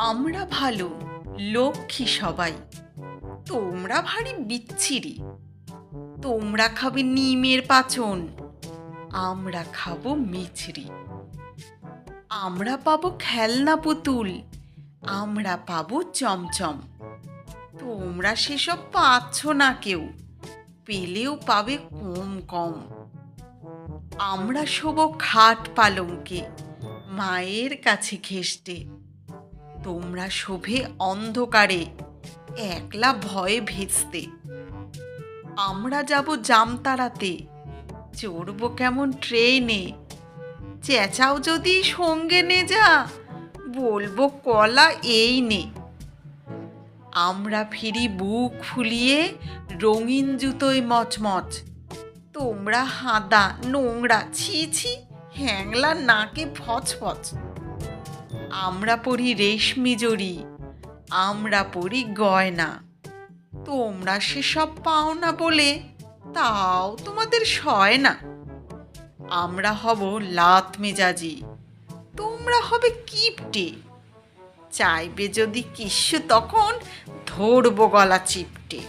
আমরা ভালো, লক্ষ্মী সবাই। তোমরা ভারী বিচ্ছিরি। তোমরা খাবে নিমের পাচন, আমরা খাবো মিছরি। আমরা পাবো খেলনা পুতুল, আমরা পাবো চমচম। তোমরা সেসব পাচ্ছ না কেউ, পেলেও পাবে কম কম। আমরা শোবো খাট পালঙ্কে, মায়ের কাছে ঘেঁষটে। তোমরা শোভে অন্ধকারে, একলা ভয়ে ভেস্তে। আমরা যাব জামতারাতে, চড়বো কেমন ট্রেনে। চেঁচাও যদি সঙ্গে নে যা, বলবো কলা এই নে। আমরা ফিরি বুক ফুলিয়ে, রঙিন জুতোয় মচমচ। তোমরা হাঁদা নোংরা, ছি ছি, হ্যাংলা নাকে ফচফচ। আমরা পরি রেশমি জড়ি, আমরা পরি গয়না। তোমরা সেসব পাও না বলে তাও তোমাদের সয় না। আমরা হব লাত মেজাজি, তোমরা হবে কিপটে। চাইবে যদি কিস্যু তখন ধরবো গলা চিপটে।